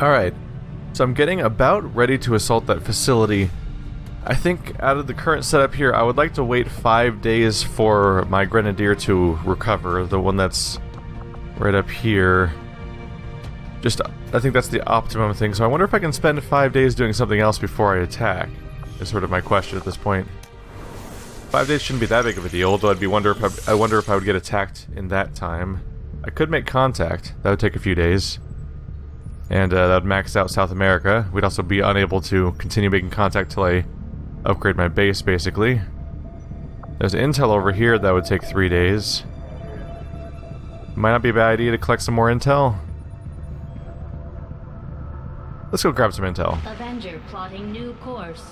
Alright, so I'm getting about ready to assault that facility. I think out of the current setup here, I would like to wait 5 days for my grenadier to recover, the one that's right up here. I think that's the optimum thing, so I wonder if I can spend 5 days doing something else before I attack, is sort of my question at this point. 5 days shouldn't be that big of a deal, although I wonder if I would get attacked in that time. I could make contact, that would take a few days. And that would max out South America. We'd also be unable to continue making contact till I upgrade my base, basically. There's intel over here that would take 3 days. Might not be a bad idea to collect some more intel. Let's go grab some intel. Avenger plotting new course.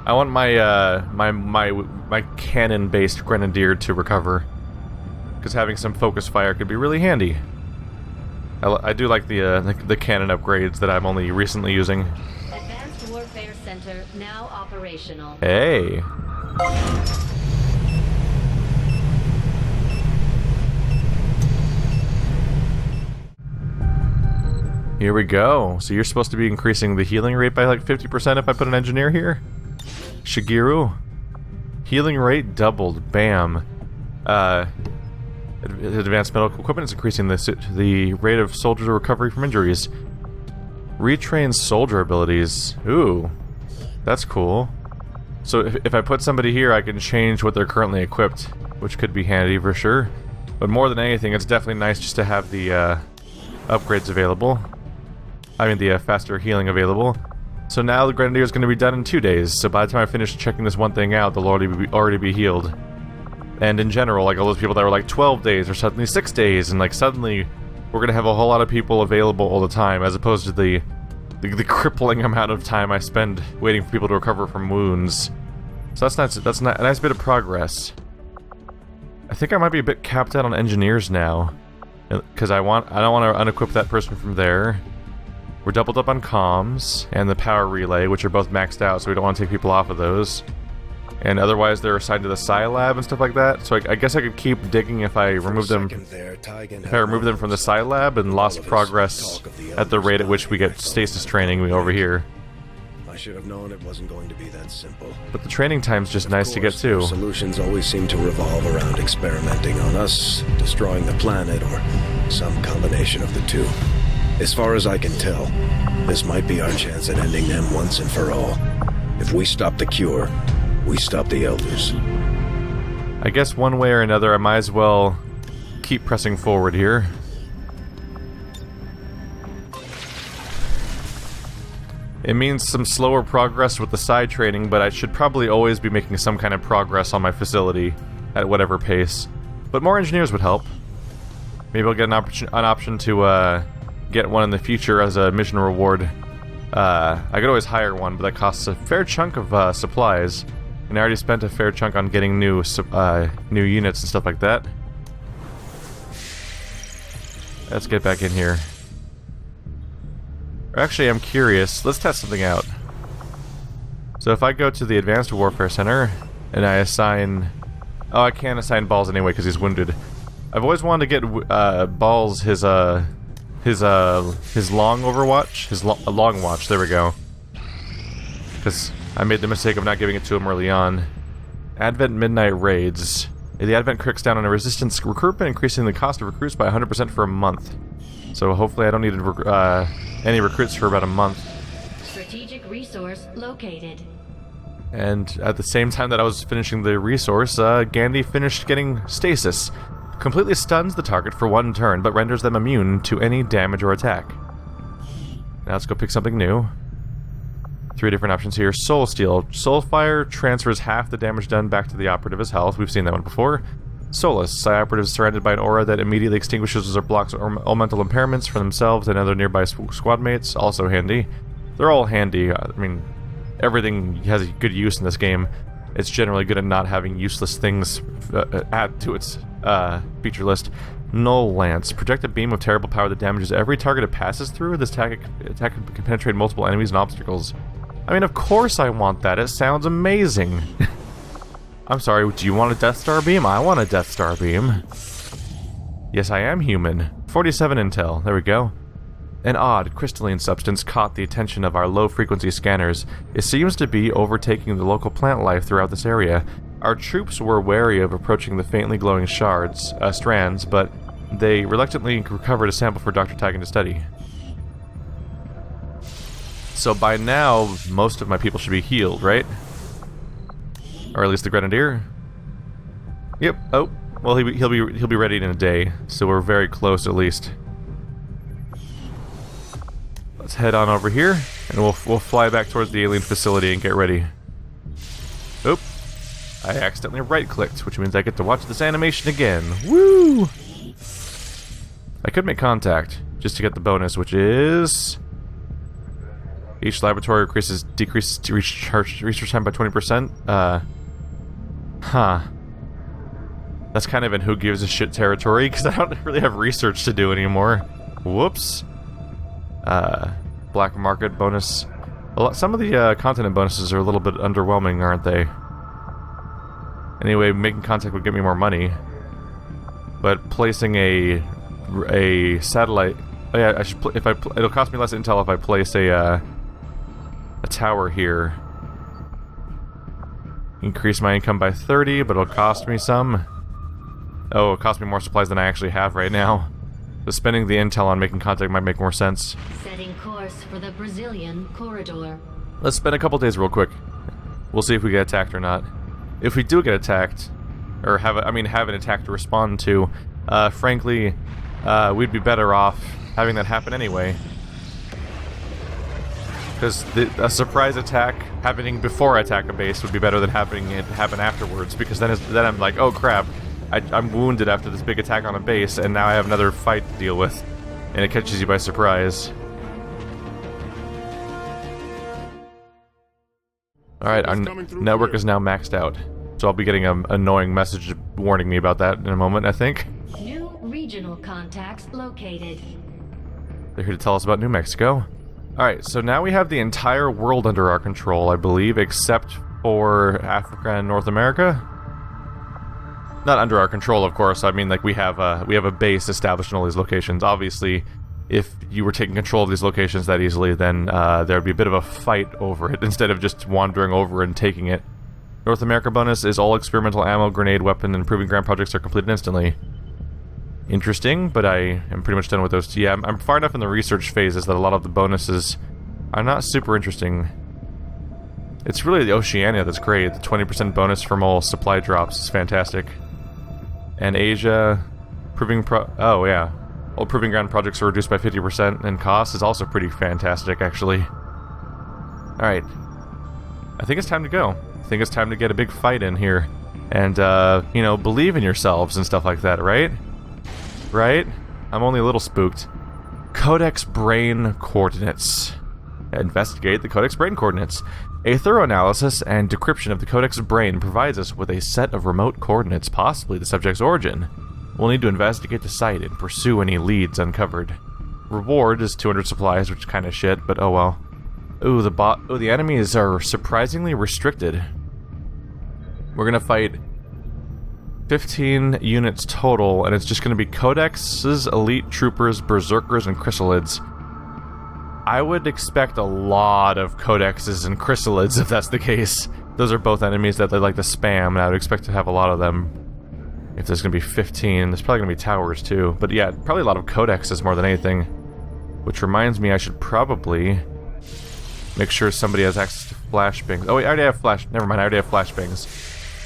I want my my cannon-based grenadier to recover, because having some focus fire could be really handy. I do like the cannon upgrades that I'm only recently using. Advanced Warfare Center now operational. Hey. Here we go. So you're supposed to be increasing the healing rate by like 50% if I put an engineer here? Shigeru. Healing rate doubled. Bam. Advanced medical equipment is increasing the rate of soldier recovery from injuries. Retrain soldier abilities. Ooh. That's cool. So if I put somebody here, I can change what they're currently equipped, which could be handy for sure. But more than anything, it's definitely nice just to have the upgrades available. I mean, the faster healing available. So now the Grenadier is going to be done in 2 days, so by the time I finish checking this one thing out, they'll already be healed. And in general, like all those people that were like 12 days or suddenly 6 days, and like suddenly we're going to have a whole lot of people available all the time, as opposed to the crippling amount of time I spend waiting for people to recover from wounds. So that's a nice bit of progress. I think I might be a bit capped out on engineers now, because I don't want to unequip that person from there. We're doubled up on comms and the power relay, which are both maxed out, so we don't want to take people off of those. And otherwise, they're assigned to the Psi Lab and stuff like that. So I guess I could keep digging if I remove them. If I remove them from the Psi Lab and lost progress at the rate at which we get stasis training over here. I should have known it wasn't going to be that simple. But the training time's just nice to get too. Solutions always seem to revolve around experimenting on us, destroying the planet, or some combination of the two. As far as I can tell, this might be our chance at ending them once and for all. If we stop the cure, we stop the Elders. I guess one way or another, I might as well keep pressing forward here. It means some slower progress with the side training, but I should probably always be making some kind of progress on my facility at whatever pace. But more engineers would help. Maybe I'll get an option to get one in the future as a mission reward. I could always hire one, but that costs a fair chunk of supplies. And I already spent a fair chunk on getting new units and stuff like that. Let's get back in here. Actually, I'm curious. Let's test something out. So if I go to the Advanced Warfare Center, and I assign... Oh, I can't assign Balls anyway because he's wounded. I've always wanted to get Balls his long Overwatch, his long watch. There we go. Because I made the mistake of not giving it to him early on. Advent Midnight Raids. The Advent cricks down on a resistance recruitment, increasing the cost of recruits by 100% for a month. So hopefully I don't need any recruits for about a month. Strategic resource located. And at the same time that I was finishing the resource, Gandhi finished getting stasis. Completely stuns the target for 1 turn, but renders them immune to any damage or attack. Now let's go pick something new. 3 different options here. Soul Steal. Soulfire transfers half the damage done back to the operative's health. We've seen that one before. Solace. Psi operatives surrounded by an aura that immediately extinguishes or blocks elemental impairments for themselves and other nearby squad mates. Also handy. They're all handy. I mean, everything has a good use in this game. It's generally good at not having useless things add to its feature list. Null Lance. Project a beam of terrible power that damages every target it passes through. This attack can penetrate multiple enemies and obstacles. I mean, of course I want that. It sounds amazing. I'm sorry, do you want a Death Star beam? I want a Death Star beam. Yes, I am human. 47 intel. There we go. An odd, crystalline substance caught the attention of our low-frequency scanners. It seems to be overtaking the local plant life throughout this area. Our troops were wary of approaching the faintly glowing strands, but they reluctantly recovered a sample for Dr. Tagan to study. So by now, most of my people should be healed, right? Or at least the Grenadier? Yep. Oh, well, he'll be ready in a day, so we're very close at least. Let's head on over here, and we'll fly back towards the alien facility and get ready. Oop. I accidentally right-clicked, which means I get to watch this animation again. Woo! I could make contact, just to get the bonus, which is... Each laboratory decreases research time by 20%. Huh. That's kind of in who gives a shit territory, because I don't really have research to do anymore. Whoops. Black market bonus. Some of the continent bonuses are a little bit underwhelming, aren't they? Anyway, making contact would get me more money. But placing a satellite... Oh yeah, it'll cost me less intel if I place a tower here. Increase my income by 30, but it'll cost me some. Oh, it'll cost me more supplies than I actually have right now. So spending the intel on making contact might make more sense. Setting course for the Brazilian corridor. Let's spend a couple days real quick. We'll see if we get attacked or not. If we do get attacked, or have an attack to respond to, frankly, we'd be better off having that happen anyway. Because a surprise attack happening before I attack a base would be better than having it happen afterwards, because then I'm like, oh crap, I'm wounded after this big attack on a base, and now I have another fight to deal with, and it catches you by surprise. Alright, our network is now maxed out, so I'll be getting an annoying message warning me about that in a moment, I think. New regional contacts located. They're here to tell us about New Mexico. Alright, so now we have the entire world under our control, I believe, except for Africa and North America. Not under our control, of course. I mean, like, we have a base established in all these locations. Obviously, if you were taking control of these locations that easily, then there would be a bit of a fight over it, instead of just wandering over and taking it. North America bonus is all experimental ammo, grenade, weapon, and proving ground projects are completed instantly. Interesting, but I am pretty much done with those two. Yeah, I'm far enough in the research phases that a lot of the bonuses are not super interesting. It's really the Oceania that's great. The 20% bonus from all supply drops is fantastic. And Asia, oh yeah. All proving ground projects are reduced by 50%, and cost is also pretty fantastic, actually. Alright. I think it's time to go. I think it's time to get a big fight in here. And, you know, believe in yourselves and stuff like that, right? Right? I'm only a little spooked. Codex brain coordinates. Investigate the Codex brain coordinates. A thorough analysis and decryption of the Codex brain provides us with a set of remote coordinates, possibly the subject's origin. We'll need to investigate the site and pursue any leads uncovered. Reward is 200 supplies, which is kind of shit, but oh well. Ooh, the enemies are surprisingly restricted. We're gonna fight 15 units total, and it's just gonna be Codexes, Elite Troopers, Berserkers, and Chrysalids. I would expect a lot of Codexes and Chrysalids if that's the case. Those are both enemies that they like to spam, and I would expect to have a lot of them. If there's gonna be 15, there's probably gonna be towers too. But yeah, probably a lot of Codexes more than anything. Which reminds me, I should probably make sure somebody has access to flashbangs. Oh wait, I already have never mind, I already have flashbangs.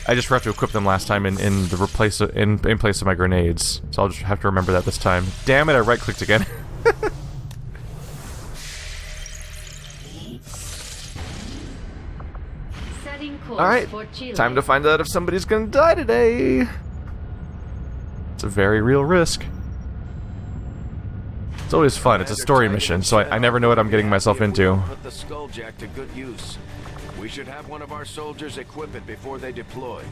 I just forgot to equip them last time in place of my grenades. So I'll just have to remember that this time. Damn it, I right-clicked again. Alright, time to find out if somebody's gonna die today. It's a very real risk. It's always fun, it's a story mission, so I never know what I'm getting myself into. Put the skulljack to good use. We should have one of our soldiers equip it before they deploy.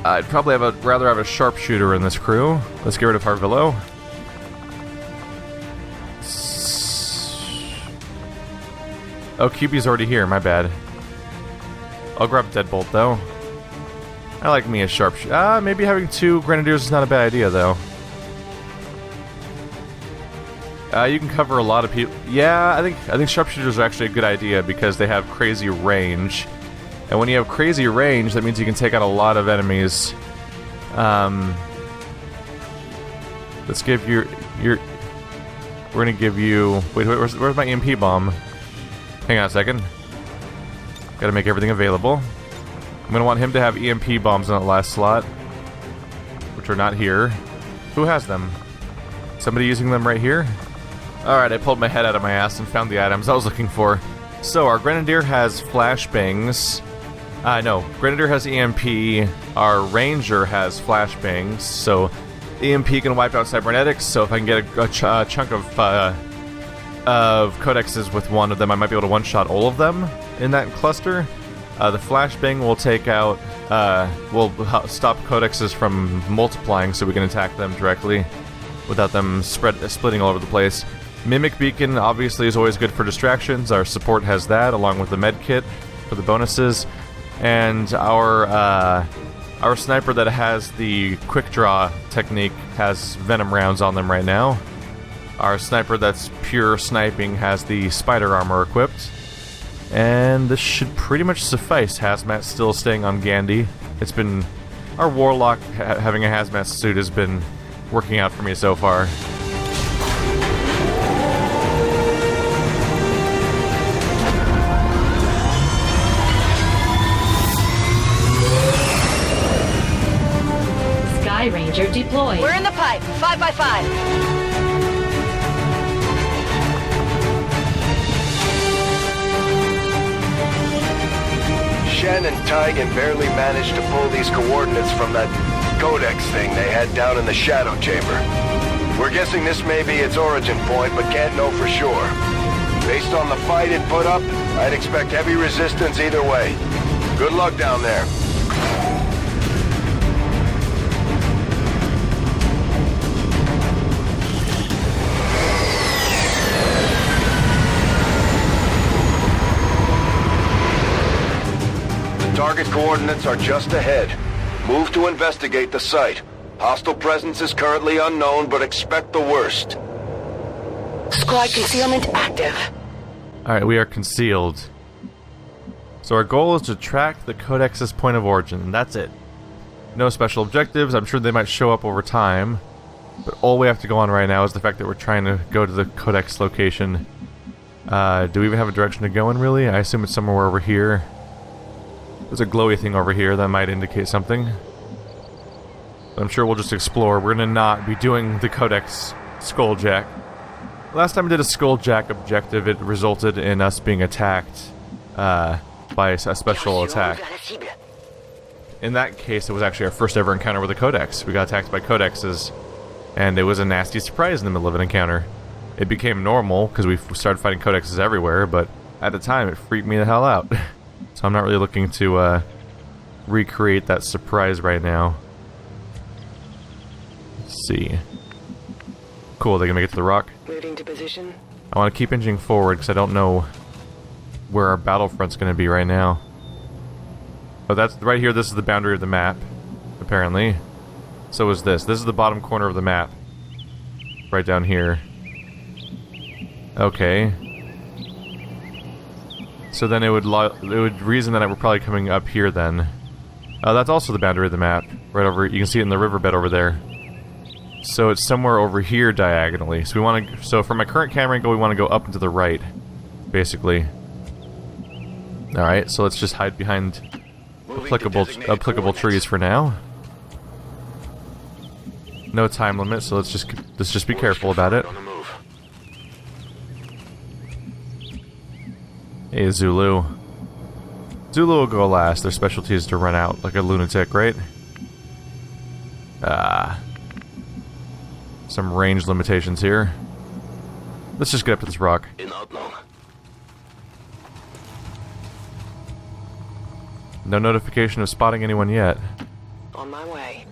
I'd probably rather have a sharpshooter in this crew. Let's get rid of Harvillo. Oh, QB's already here, my bad. I'll grab Deadbolt, though. I like me a sharpshooter. Maybe having 2 Grenadiers is not a bad idea, though. You can cover a lot of people. Yeah, I think sharpshooters are actually a good idea because they have crazy range. And when you have crazy range, that means you can take out a lot of enemies. Let's give we're gonna give you... Wait, where's my EMP bomb? Hang on a second. Gotta make everything available. I'm gonna want him to have EMP bombs in that last slot, which are not here. Who has them? Somebody using them right here? Alright, I pulled my head out of my ass and found the items I was looking for. So, our Grenadier has flashbangs. No, Grenadier has EMP. Our Ranger has flashbangs. So, EMP can wipe out cybernetics. So, if I can get a chunk of codexes with one of them, I might be able to one-shot all of them in that cluster. The flashbang will take out, will stop codexes from multiplying so we can attack them directly without them splitting all over the place. Mimic Beacon obviously is always good for distractions. Our support has that along with the med kit for the bonuses. And our sniper that has the quick draw technique has venom rounds on them right now. Our sniper that's pure sniping has the spider armor equipped. And this should pretty much suffice. Hazmat still staying on Gandhi. It's been... Our Warlock having a hazmat suit has been working out for me so far. Sky Ranger deployed. We're in the pipe. 5 by 5. Shen and Tygan barely managed to pull these coordinates from that Codex thing they had down in the Shadow Chamber. We're guessing this may be its origin point, but can't know for sure. Based on the fight it put up, I'd expect heavy resistance either way. Good luck down there. Target coordinates are just ahead. Move to investigate the site. Hostile presence is currently unknown, but expect the worst. Squad concealment active. Alright, we are concealed. So our goal is to track the Codex's point of origin, and that's it. No special objectives. I'm sure they might show up over time, but all we have to go on right now is the fact that we're trying to go to the Codex location. Do we even have a direction to go in, really? I assume it's somewhere over here. There's a glowy thing over here that might indicate something. I'm sure we'll just explore. We're gonna not be doing the Codex Skulljack. Last time we did a Skulljack objective, it resulted in us being attacked by a special attack. In that case, it was actually our first ever encounter with a Codex. We got attacked by Codexes, and it was a nasty surprise in the middle of an encounter. It became normal, because we started fighting Codexes everywhere, but at the time, it freaked me the hell out. So I'm not really looking to recreate that surprise right now. Let's see. Cool, they can make it to the rock. Moving to position. I want to keep inching forward because I don't know where our battlefront's going to be right now. Oh, that's right here. This is the boundary of the map, apparently. So is this. This is the bottom corner of the map. Right down here. Okay. So then it would reason that we're probably coming up here then. That's also the boundary of the map. Right over, you can see it in the riverbed over there. So it's somewhere over here diagonally. So we want to. So from my current camera angle, we want to go up and to the right, basically. All right. So let's just hide behind applicable trees for now. No time limit, so let's just be careful about it. Hey, Zulu. Zulu will go last. Their specialty is to run out like a lunatic, right? Some range limitations here. Let's just get up to this rock. No notification of spotting anyone yet. On my way.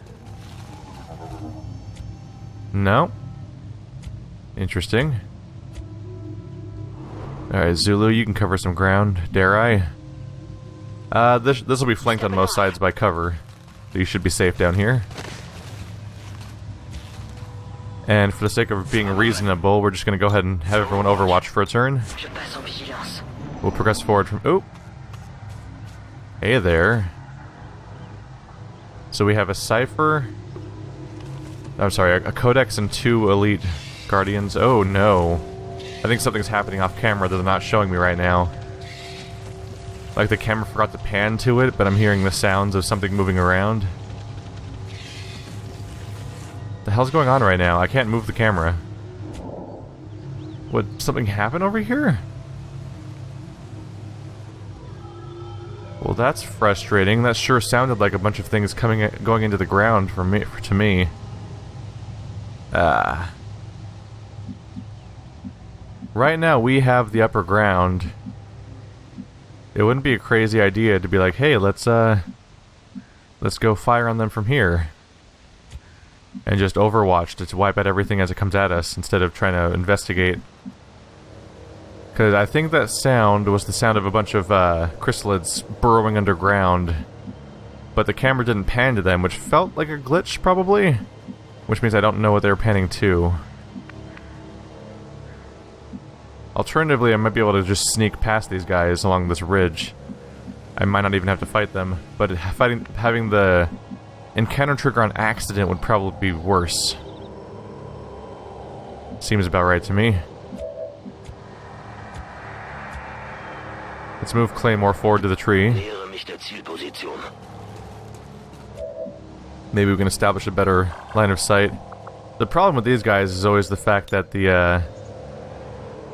No. Interesting. Alright, Zulu, you can cover some ground. Dare I? This will be flanked on most sides by cover. So you should be safe down here. And for the sake of being reasonable, we're just going to go ahead and have everyone overwatch for a turn. We'll progress forward from... Oop! Hey there. So we have a Cypher... I'm sorry, a Codex and 2 Elite Guardians. Oh no. I think something's happening off camera that they're not showing me right now. Like the camera forgot to pan to it, but I'm hearing the sounds of something moving around. What the hell's going on right now? I can't move the camera. What, something happen over here? Well, that's frustrating. That sure sounded like a bunch of things going into the ground to me. Right now we have the upper ground. It wouldn't be a crazy idea to be like, hey, let's go fire on them from here. And just overwatch to wipe out everything as it comes at us instead of trying to investigate. Because I think that sound was the sound of a bunch of chrysalids burrowing underground. But the camera didn't pan to them, which felt like a glitch, probably. Which means I don't know what they were panning to. Alternatively, I might be able to just sneak past these guys along this ridge. I might not even have to fight them, but having the encounter trigger on accident would probably be worse. Seems about right to me. Let's move Claymore forward to the tree. Maybe we can establish a better line of sight. The problem with these guys is always the fact that the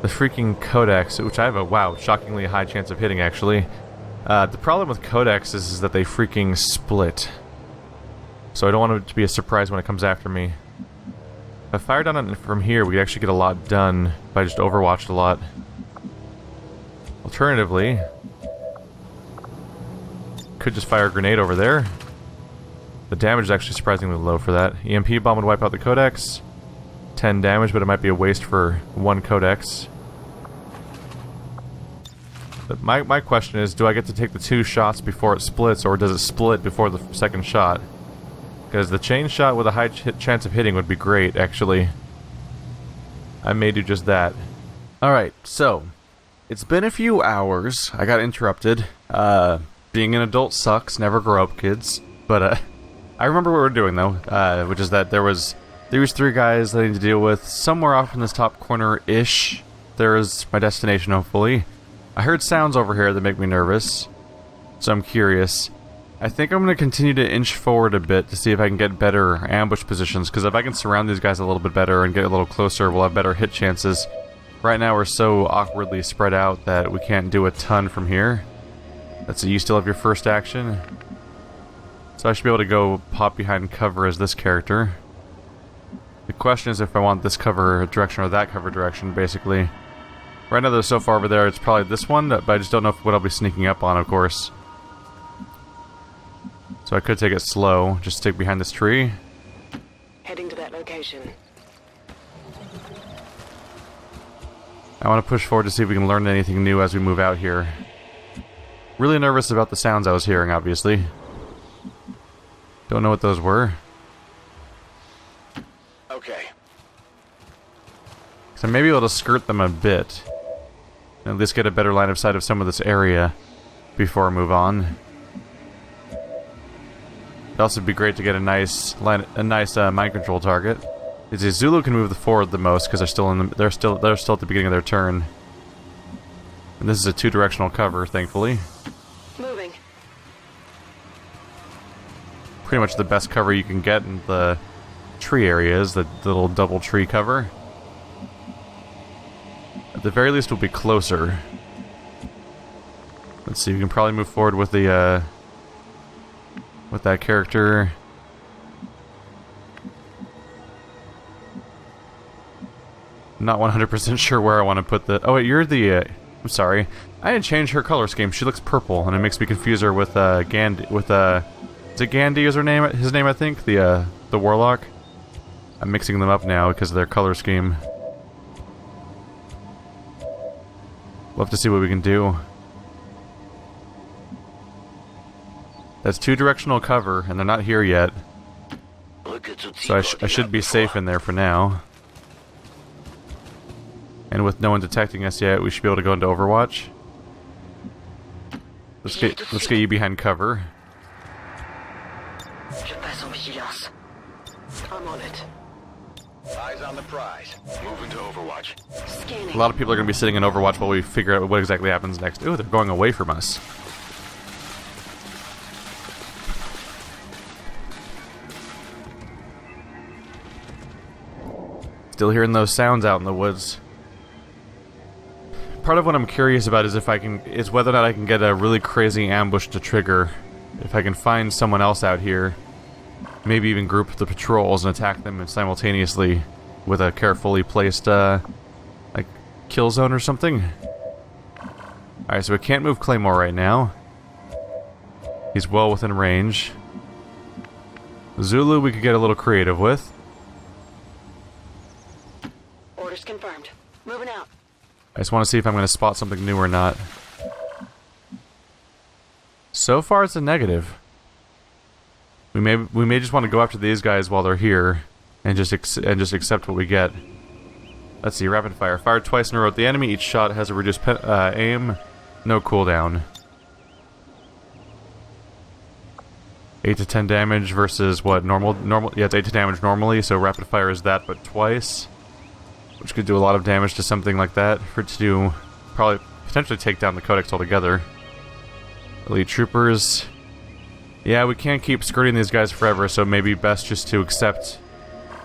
freaking Codex, which I have a, wow, shockingly high chance of hitting, actually. The problem with Codex is that they freaking split. So I don't want it to be a surprise when it comes after me. If I fire down on it from here, we could actually get a lot done if I just overwatched a lot. Alternatively, could just fire a grenade over there. The damage is actually surprisingly low for that. EMP bomb would wipe out the Codex. 10 damage, but it might be a waste for 1 Codex. But my question is, do I get to take the 2 shots before it splits, or does it split before the second shot? Because the chain shot with a high chance of hitting would be great, actually. I may do just that. Alright, so it's been a few hours. I got interrupted. Being an adult sucks. Never grow up, kids. But I remember what we were doing, though, which is that there was 3 guys that I need to deal with. Somewhere off in this top corner-ish, there is my destination, hopefully. I heard sounds over here that make me nervous, so I'm curious. I think I'm going to continue to inch forward a bit to see if I can get better ambush positions, because if I can surround these guys a little bit better and get a little closer, we'll have better hit chances. Right now we're so awkwardly spread out that we can't do a ton from here. That's it, you still have your first action. So I should be able to go pop behind cover as this character. The question is if I want this cover direction or that cover direction, basically. Right now, they're so far over there, it's probably this one, but I just don't know what I'll be sneaking up on, of course. So I could take it slow, just stick behind this tree. Heading to that location. I want to push forward to see if we can learn anything new as we move out here. Really nervous about the sounds I was hearing, obviously. Don't know what those were. Okay. So maybe able to skirt them a bit. And at least get a better line of sight of some of this area before I move on. It'd also be great to get a nice mind control target. The Zulu can move forward the most because they're still at the beginning of their turn. And this is a 2-directional cover, thankfully. Moving. Pretty much the best cover you can get in the tree areas, the little double tree cover. At the very least, we'll be closer. Let's see, we can probably move forward with the with that character. Not 100% sure where I want to put the... Oh wait, you're the... I'm sorry. I didn't change her color scheme. She looks purple, and it makes me confuse her with Gandhi. With is it Gandhi? Is her name? His name, I think. The warlock. I'm mixing them up now because of their color scheme. We'll have to see what we can do. That's 2-directional cover, and they're not here yet. So I should be safe in there for now. And with no one detecting us yet, we should be able to go into Overwatch. Let's get you behind cover. I'm on it. Eyes on the prize. Move into Overwatch. Scanning. A lot of people are going to be sitting in Overwatch while we figure out what exactly happens next. Ooh, they're going away from us. Still hearing those sounds out in the woods. Part of what I'm curious about is is whether or not I can get a really crazy ambush to trigger. If I can find someone else out here, maybe even group the patrols and attack them simultaneously with a carefully placed, like, kill zone or something. Alright, so we can't move Claymore right now. He's well within range. Zulu we could get a little creative with. Orders confirmed. Moving out. I just want to see if I'm going to spot something new or not. So far, it's a negative. We may just want to go after these guys while they're here, and just accept what we get. Let's see, rapid fire. Fired twice in a row at the enemy. Each shot has a reduced aim, no cooldown. 8 to 10 damage versus what? Normal. Yeah, it's 8 to damage normally. So rapid fire is that, but twice, which could do a lot of damage to something like that. For it to do, probably potentially take down the Codex altogether. Elite troopers. Yeah, we can't keep skirting these guys forever, so maybe best just to accept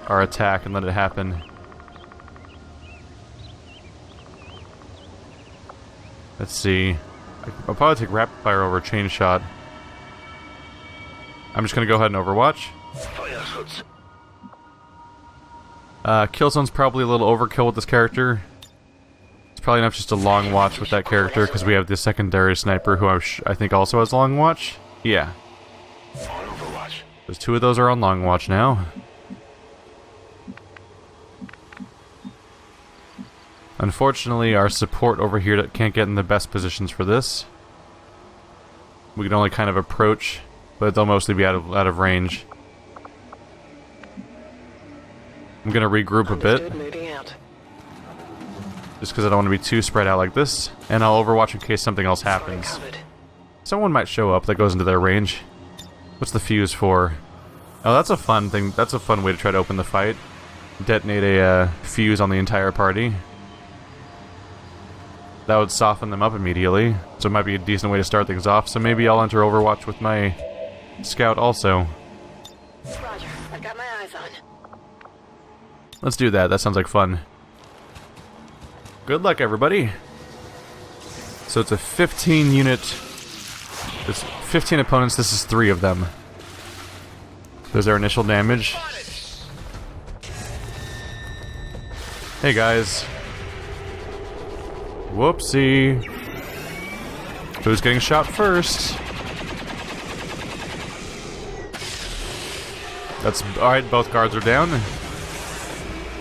our attack and let it happen. Let's see. I'll probably take rapid fire over chain shot. I'm just gonna go ahead and Overwatch. Killzone's probably a little overkill with this character. It's probably enough just a long watch with that character because we have the secondary sniper who I think also has long watch. Yeah. On Overwatch. There's 2 of those are on long watch now. Unfortunately, our support over here can't get in the best positions for this. We can only kind of approach, but they'll mostly be out of range. I'm gonna regroup a bit, Moving out. just because I don't want to be too spread out like this, and I'll Overwatch in case something else happens. Covered. Someone might show up that goes into their range. What's the fuse for? Oh, that's a fun thing. That's a fun way to try to open the fight. Detonate a fuse on the entire party. That would soften them up immediately, so it might be a decent way to start things off. So maybe I'll enter Overwatch with my scout also. Roger. I've got my eyes on. Let's do that. That sounds like fun. Good luck, everybody. So it's a 15 unit. There's 15 opponents. This is 3 of them. There's our initial damage. Hey guys. Whoopsie. Who's getting shot first? That's alright, both guards are down.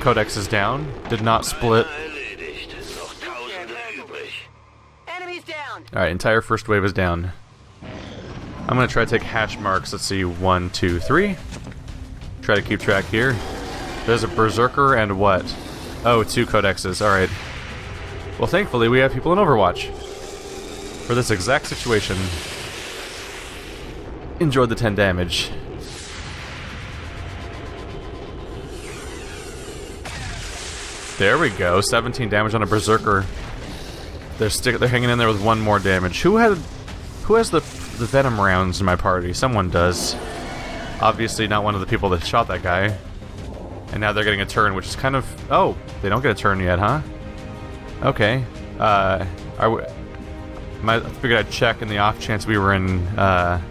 Codex is down. Did not split. Enemies down. Alright, entire first wave is down. I'm gonna try to take hash marks. Let's see, 1, 2, 3. Try to keep track here. There's a Berserker and what? Oh, 2 Codexes, alright. Well, thankfully we have people in Overwatch for this exact situation. Enjoyed the 10 damage. There we go, 17 damage on a Berserker. They're hanging in there with 1 more damage. Who has the venom rounds in my party? Someone does. Obviously not one of the people that shot that guy. And now they're getting a turn, which is kind of... Oh, they don't get a turn yet, huh? Okay. I figured I'd check in the off chance we were in, that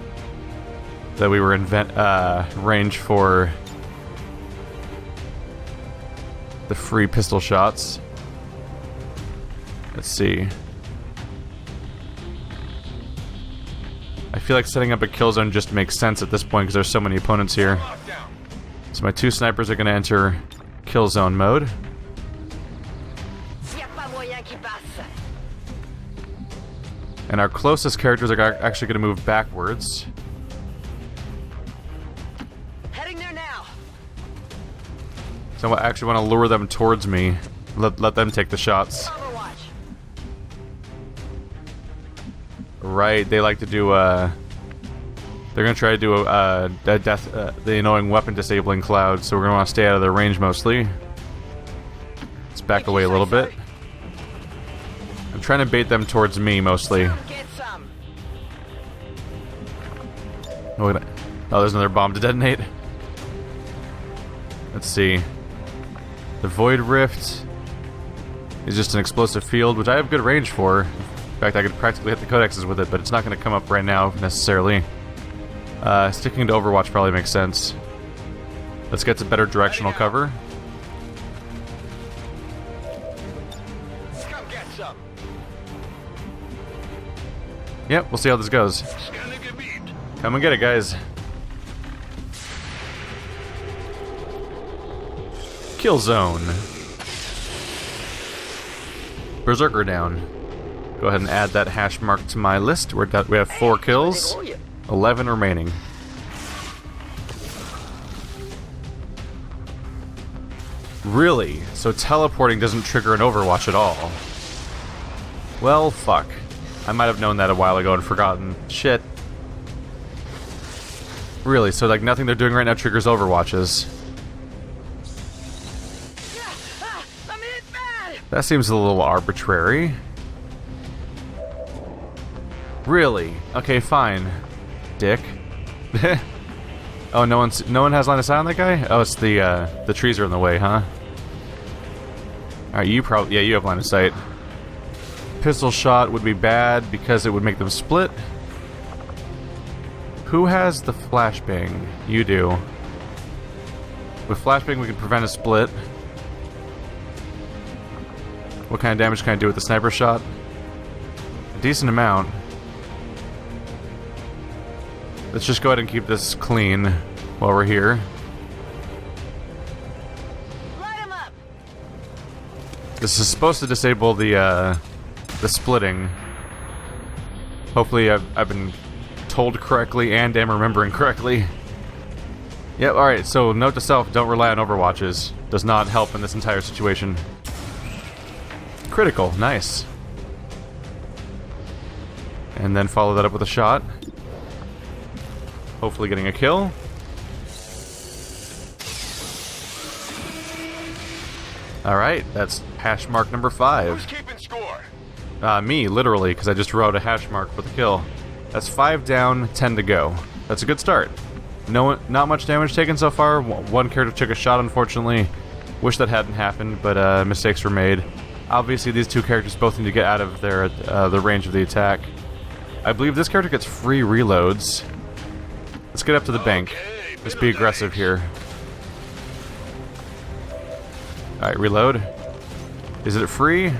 we were in range for the free pistol shots. Let's see. I feel like setting up a kill zone just makes sense at this point because there's so many opponents here. So my 2 snipers are going to enter kill zone mode. And our closest characters are actually going to move backwards. Heading there now. So I actually want to lure them towards me. Let them take the shots. Overwatch. Right, they like to do, they're gonna try to do the annoying weapon disabling cloud, so we're gonna want to stay out of their range mostly. Let's back away a little bit. I'm trying to bait them towards me mostly. Get some. Oh, there's another bomb to detonate. Let's see. The Void Rift is just an explosive field, which I have good range for. In fact, I could practically hit the codexes with it, but it's not going to come up right now, necessarily. Sticking to Overwatch probably makes sense. Let's get to better directional cover. Come get some. Yep, we'll see how this goes. Scanning a beat. Come and get it, guys. Kill zone. Berserker down. Go ahead and add that hash mark to my list. We have 4 kills, 11 remaining. Really? So teleporting doesn't trigger an Overwatch at all? Well, fuck. I might have known that a while ago and forgotten. Shit. Really? So like nothing they're doing right now triggers Overwatches? I'm hit bad. That seems a little arbitrary. Really? Okay, fine. Dick. Oh, no one has line of sight on that guy? Oh, it's the trees are in the way, huh? Alright, you have line of sight. Pistol shot would be bad because it would make them split. Who has the flashbang? You do. With flashbang we can prevent a split. What kind of damage can I do with the sniper shot? A decent amount. Let's just go ahead and keep this clean while we're here. Light him up. This is supposed to disable the splitting. Hopefully I've been told correctly and am remembering correctly. Yep, alright, so note to self, don't rely on Overwatches. Does not help in this entire situation. Critical, nice. And then follow that up with a shot. Hopefully getting a kill. Alright, that's hash mark number 5. Who's keeping score? Me, literally, because I just wrote a hash mark for the kill. That's 5 down, 10 to go. That's a good start. Not much damage taken so far. One character took a shot, unfortunately. Wish that hadn't happened, but mistakes were made. Obviously, these 2 characters both need to get out of their the range of the attack. I believe this character gets free reloads. Let's get up to the bank. Let's be aggressive here. Alright, reload. Is it free?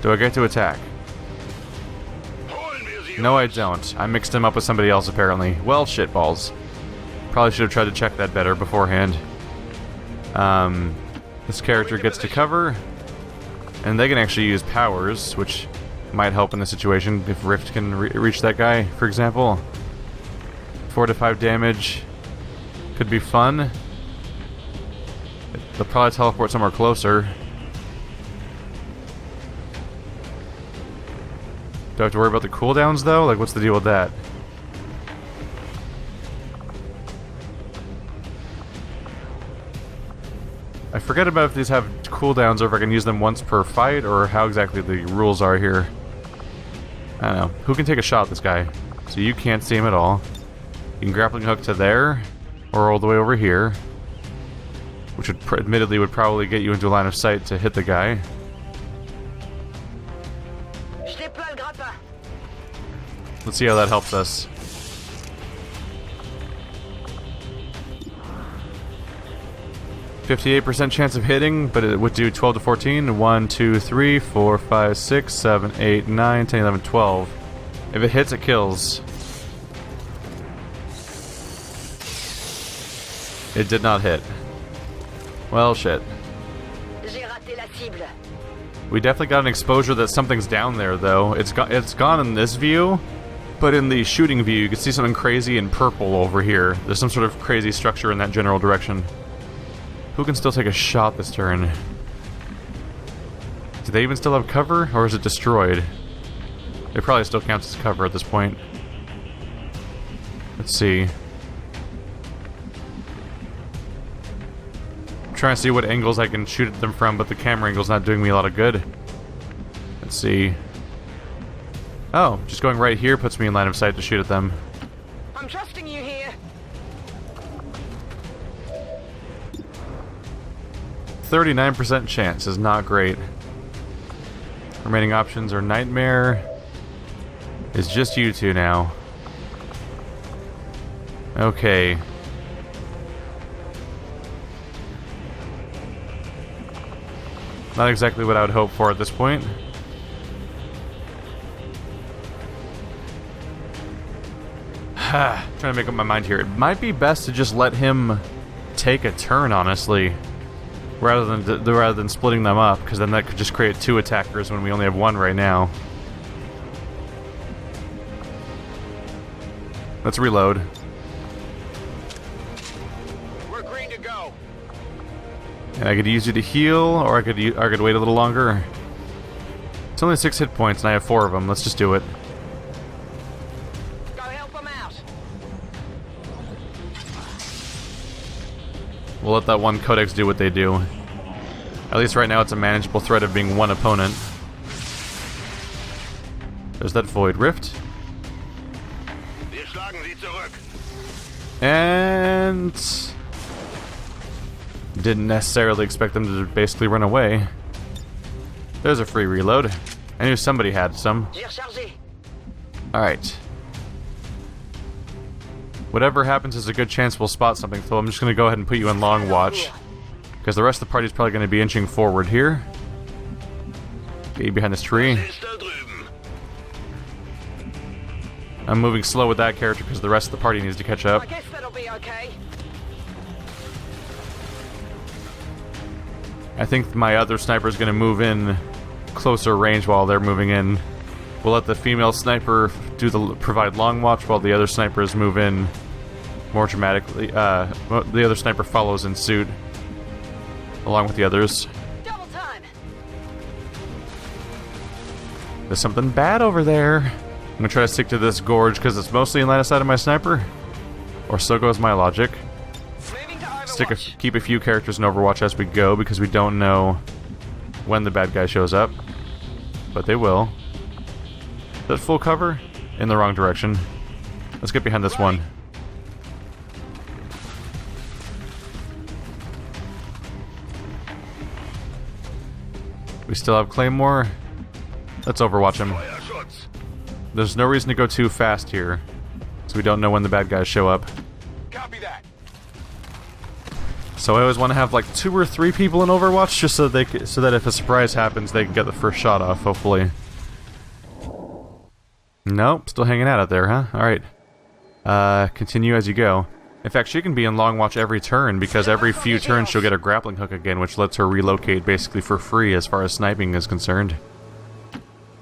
Do I get to attack? No, I don't. I mixed him up with somebody else, apparently. Well, shitballs. Probably should have tried to check that better beforehand. This character gets to cover, and they can actually use powers, which might help in the situation if Rift can reach that guy, for example. 4 to 5 damage. Could be fun. They'll probably teleport somewhere closer. Do I have to worry about the cooldowns, though? Like, what's the deal with that? I forget about if these have cooldowns or if I can use them once per fight, or how exactly the rules are here. I don't know. Who can take a shot at this guy? So you can't see him at all. You can grappling hook to there, or all the way over here. Which would admittedly would probably get you into a line of sight to hit the guy. Let's see how that helps us. %58% chance of hitting, but it would do 12 to 14. 1, 2, 3, 4, 5, 6, 7, 8, 9, 10, 11, 12. If it hits, it kills. It did not hit. Well, shit. We definitely got an exposure that something's down there, though. It's gone in this view, but in the shooting view, you can see something crazy in purple over here. There's some sort of crazy structure in that general direction. Who can still take a shot this turn? Do they even still have cover, or is it destroyed? It probably still counts as cover at this point. Let's see. I'm trying to see what angles I can shoot at them from, but the camera angle's not doing me a lot of good. Let's see. Oh, just going right here puts me in line of sight to shoot at them. I'm trusting you here. 39% chance is not great. Remaining options are Nightmare. It's just you two now. Okay. Not exactly what I would hope for at this point. Trying to make up my mind here. It might be best to just let him take a turn, honestly, rather than splitting them up, because then that could just create 2 attackers when we only have 1 right now. Let's reload. We're green to go. And I could use you to heal, or I could wait a little longer. It's only 6 hit points, and I have 4 of them. Let's just do it. Go help them out. We'll let that one Codex do what they do. At least right now it's a manageable threat of being 1 opponent. There's that Void Rift. Wir schlagen sie zurück. And... didn't necessarily expect them to basically run away. There's a free reload. I knew somebody had some. Tir chargé. Alright. Whatever happens is a good chance we'll spot something, so I'm just going to go ahead and put you in long watch. Because the rest of the party is probably going to be inching forward here. Get you behind this tree. Ist da drüben. I'm moving slow with that character because the rest of the party needs to catch up. I guess that'll be okay. I think my other sniper is going to move in closer range while they're moving in. We'll let the female sniper provide long watch while the other snipers move in more dramatically. The other sniper follows in suit along with the others. Double time. There's something bad over there. I'm going to try to stick to this gorge because it's mostly in line of sight of my sniper. Or so goes my logic. Moving to Overwatch. Keep a few characters in Overwatch as we go because we don't know when the bad guy shows up. But they will. Is that full cover? In the wrong direction. Let's get behind this one. We still have Claymore. Let's Overwatch him. Feuerschutz. There's no reason to go too fast here, so we don't know when the bad guys show up. Copy that. So I always want to have like 2 or 3 people in Overwatch, just so that if a surprise happens, they can get the first shot off. Hopefully. Nope, still hanging out there, huh? All right. Continue as you go. In fact, she can be in long watch every turn because every few turns she'll get a grappling hook again, which lets her relocate basically for free as far as sniping is concerned.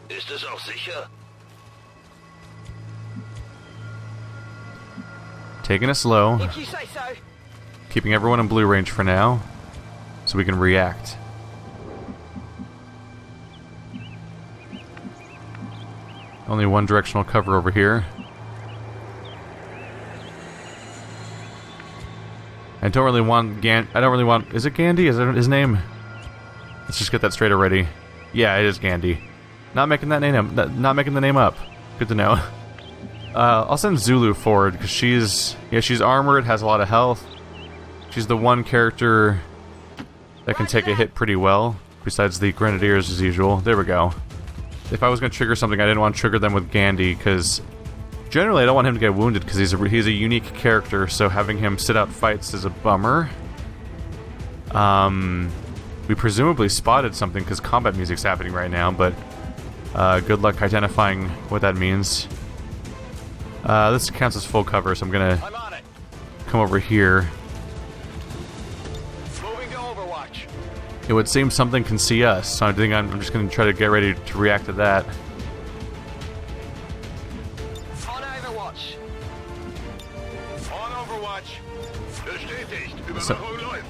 Ist es auch sicher? Taking it slow, If you say so. keeping everyone in blue range for now, so we can react. Only one directional cover over here. I don't really want is it Gandhi? Is that his name? Let's just get that straight already. Yeah, it is Gandhi. Not making that name up. Not making the name up. Good to know. I'll send Zulu forward because she's armored, has a lot of health. She's the one character that can take a hit pretty well, besides the Grenadiers as usual. There we go. If I was going to trigger something, I didn't want to trigger them with Gandhi because generally I don't want him to get wounded because he's a unique character. So having him sit out fights is a bummer. We presumably spotted something because combat music's happening right now, but good luck identifying what that means. This counts as full cover, so I'm gonna I'm on it. come over here. Moving to Overwatch. It would seem something can see us, so I think I'm just gonna try to get ready to react to that. On Overwatch. On Overwatch. Bestätigt. Überwachung läuft.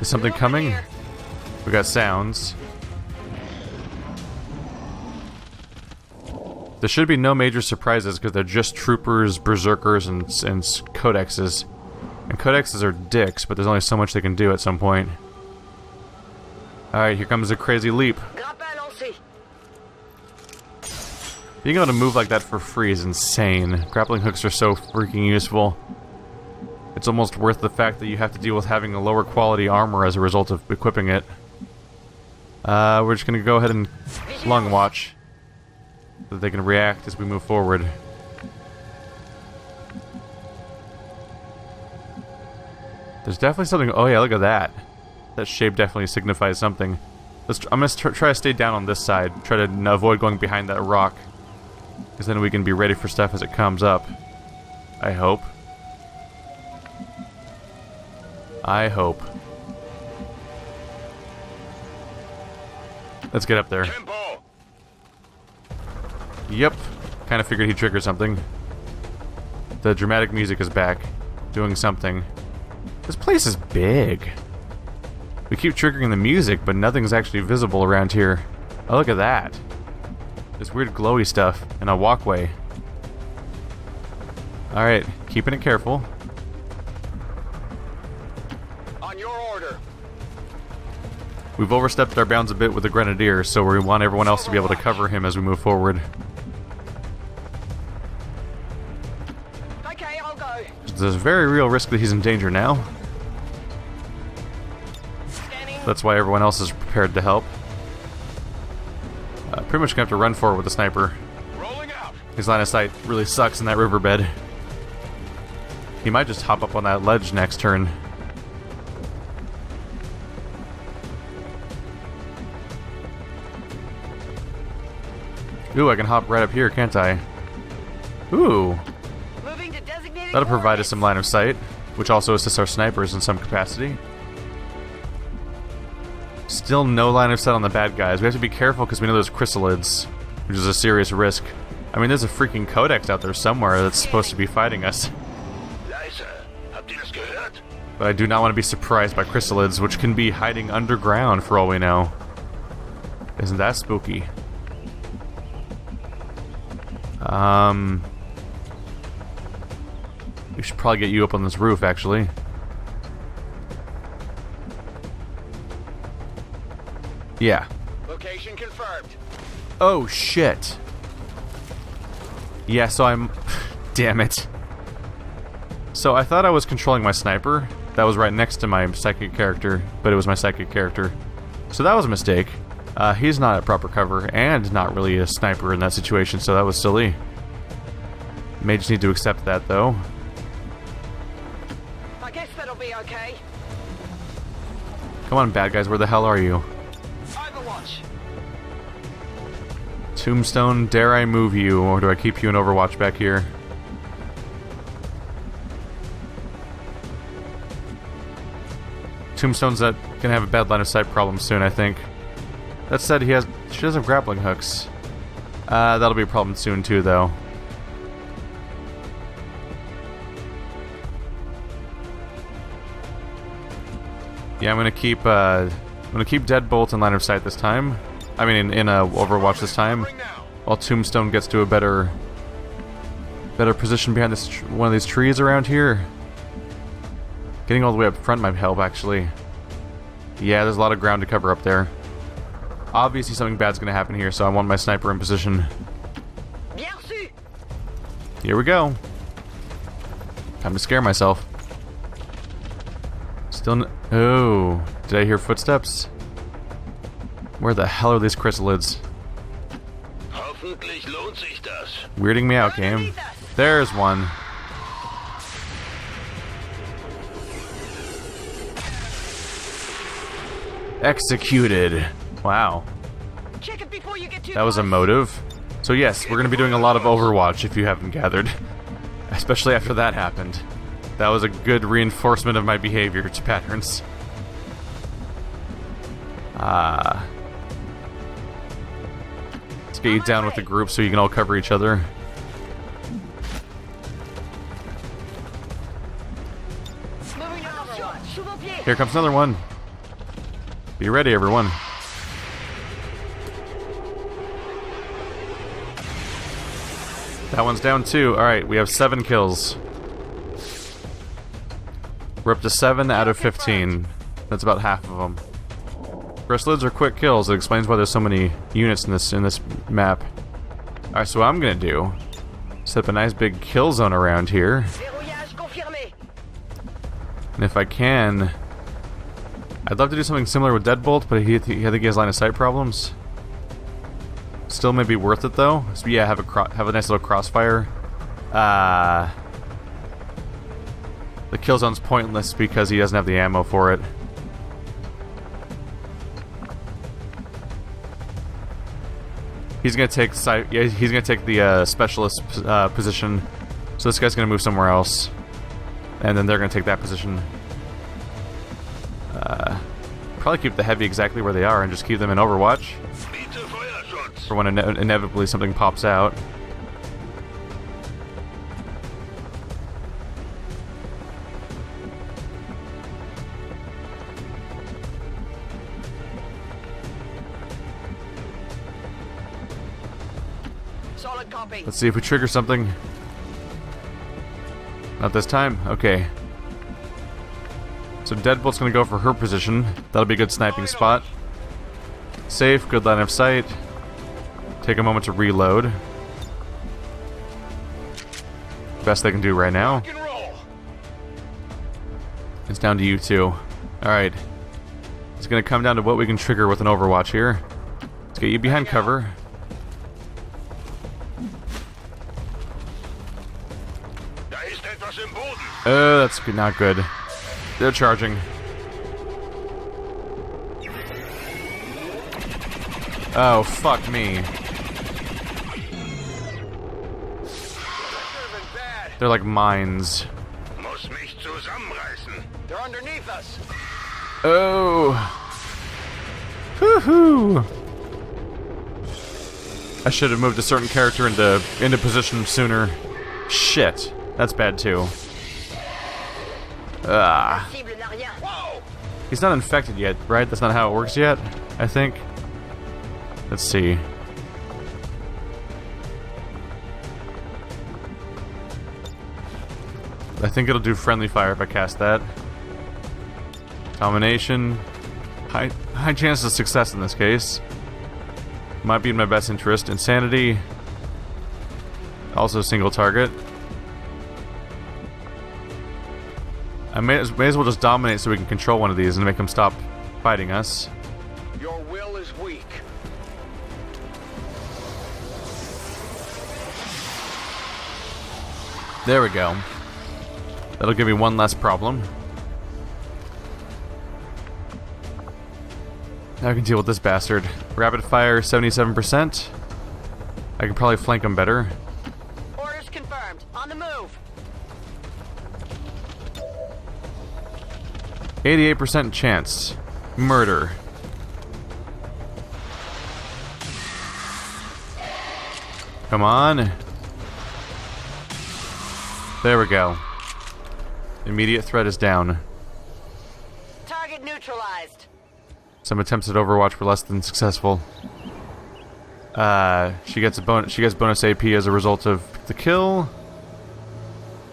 Is something coming? We got sounds. There should be no major surprises because they're just troopers, berserkers, and codexes. And codexes are dicks, but there's only so much they can do at some point. Alright, here comes a crazy leap. Being able to move like that for free is insane. Grappling hooks are so freaking useful. It's almost worth the fact that you have to deal with having a lower quality armor as a result of equipping it. We're just gonna go ahead and lung watch so that they can react as we move forward. There's definitely something. Oh yeah, look at that. That shape definitely signifies something. I'm gonna try to stay down on this side. Try to avoid going behind that rock, because then we can be ready for stuff as it comes up. I hope. I hope. Let's get up there. Tempo. Yep. Kind of figured he'd trigger something. The dramatic music is back. Doing something. This place is big. We keep triggering the music, but nothing's actually visible around here. Oh, look at that. This weird glowy stuff and a walkway. Alright, keeping it careful. On your order. We've overstepped our bounds a bit with the Grenadier, so we want everyone else to be able to cover him as we move forward. Okay, I'll go. There's a very real risk that he's in danger now. Scanning. That's why everyone else is prepared to help. Pretty much gonna have to run forward with the sniper. Rolling out. His line of sight really sucks in that riverbed. He might just hop up on that ledge next turn. Ooh, I can hop right up here, can't I? Ooh, Moving to designated that'll provide coordinates. us some line of sight, which also assists our snipers in some capacity. Still no line of sight on the bad guys. We have to be careful because we know there's chrysalids, which is a serious risk. I mean, there's a freaking Codex out there somewhere that's supposed to be fighting us. Leise. Habt ihr das gehört? But I do not want to be surprised by chrysalids, which can be hiding underground for all we know. Isn't that spooky? We should probably get you up on this roof, actually. Yeah. Location confirmed. Oh, shit. Yeah, so I'm... Damn it. So I thought I was controlling my sniper. That was right next to my psychic character, but it was my psychic character. So that was a mistake. He's not at proper cover, and not really a sniper in that situation, so that was silly. May just need to accept that, though. I guess that'll be okay. Come on, bad guys, where the hell are you? Overwatch. Tombstone, dare I move you, or do I keep you in Overwatch back here? Tombstone's gonna have a bad line of sight problem soon, I think. That said, she does have grappling hooks. That'll be a problem soon too, though. Yeah, I'm gonna keep Deadbolt in line of sight this time. I mean, in Overwatch this time, Covering now. while Tombstone gets to a better position behind this one of these trees around here. Getting all the way up front might help, actually. Yeah, there's a lot of ground to cover up there. Obviously, something bad's gonna happen here, so I want my sniper in position. Bien reçu. Here we go. Time to scare myself. Still oh, did I hear footsteps? Where the hell are these chrysalids? Hoffentlich lohnt sich das. Weirding me out, game. There's one. Executed. Wow. Check it before you get too That was a close. motive. So yes, we're going to be doing a lot of Overwatch if you haven't gathered. Especially after that happened. That was a good reinforcement of my behavior to patterns. Let's get you down with the group so you can all cover each other. Moving to Overwatch. Sous vos pieds. Here comes another one. Be ready, everyone. That one's down too. Alright, we have 7 kills. We're up to 7 out of 15. That's about half of them. Chrysalids are quick kills. It explains why there's so many units in this map. Alright, so what I'm gonna do, set up a nice big kill zone around here. Verrouillage confirmé. And if I can, I'd love to do something similar with Deadbolt, but I think he has line of sight problems. Still may be worth it though. So yeah, have a nice little crossfire. The kill zone's pointless because he doesn't have the ammo for it. He's gonna take the specialist position. So this guy's gonna move somewhere else, and then they're gonna take that position. Probably keep the heavy exactly where they are and just keep them in Overwatch for when inevitably something pops out. Solid copy. Let's see if we trigger something. Not this time? Okay. So Deadbolt's gonna go for her position. That'll be a good sniping spot. Safe, good line of sight. Take a moment to reload. Best they can do right now. It's down to you two. Alright. It's gonna come down to what we can trigger with an Overwatch here. Let's get you behind cover. That's good, not good. They're charging. Oh, fuck me. They're like mines. They're underneath us. Oh. Woohoo. I should have moved a certain character into position sooner. Shit. That's bad too. Ah. He's not infected yet, right? That's not how it works yet, I think. Let's see. I think it'll do friendly fire if I cast that. Domination. High chance of success in this case. Might be in my best interest. Insanity. Also single target. I may as well just dominate so we can control one of these and make them stop fighting us. Your will is weak. There we go. That'll give me one less problem. Now I can deal with this bastard. Rapid fire, 77%. I can probably flank him better. Orders confirmed. On the move. 88% chance. Murder. Come on. There we go. Immediate threat is down. Target neutralized. Some attempts at Overwatch were less than successful. She gets bonus AP as a result of the kill.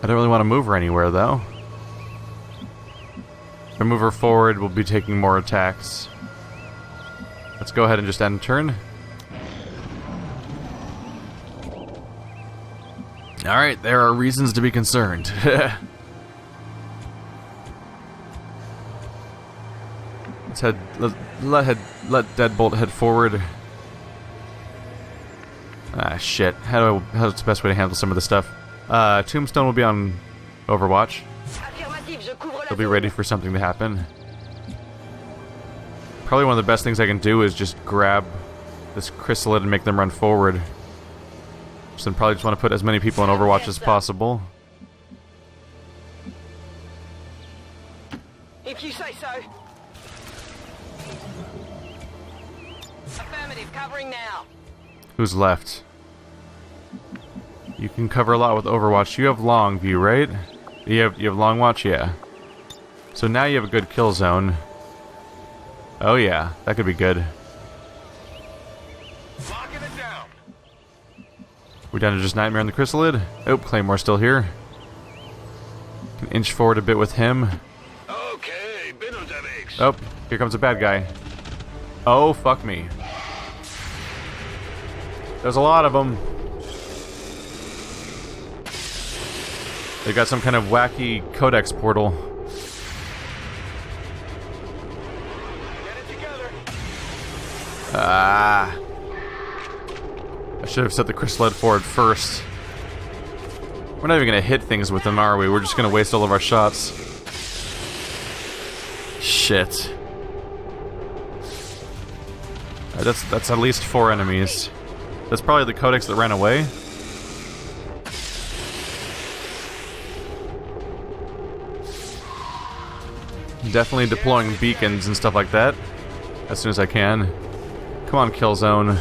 I don't really want to move her anywhere though. If I move her forward, we'll be taking more attacks. Let's go ahead and just end turn. Alright, there are reasons to be concerned. Let Deadbolt head forward. Ah, shit. How's the best way to handle some of this stuff? Tombstone will be on Overwatch. He'll be ready for something to happen. Probably one of the best things I can do is just grab this chrysalid and make them run forward. So then probably just want to put as many people on Overwatch as possible. If you say so. Affirmative, covering now. Who's left? You can cover a lot with Overwatch. You have long view, right? You have long watch, yeah. So now you have a good kill zone. Oh yeah, that could be good. Locking it down. We're down to just Nightmare on the Chrysalid. Oh, Claymore's still here. Can inch forward a bit with him. Okay, been unterwegs. Oh, here comes a bad guy. Oh, fuck me. There's a lot of them. They got some kind of wacky Codex portal. Get it together. Ah. I should have set the Chrysalid forward first. We're not even gonna hit things with them, are we? We're just gonna waste all of our shots. Shit. That's at least 4 enemies. That's probably the Codex that ran away. Definitely deploying beacons and stuff like that as soon as I can. Come on, Killzone.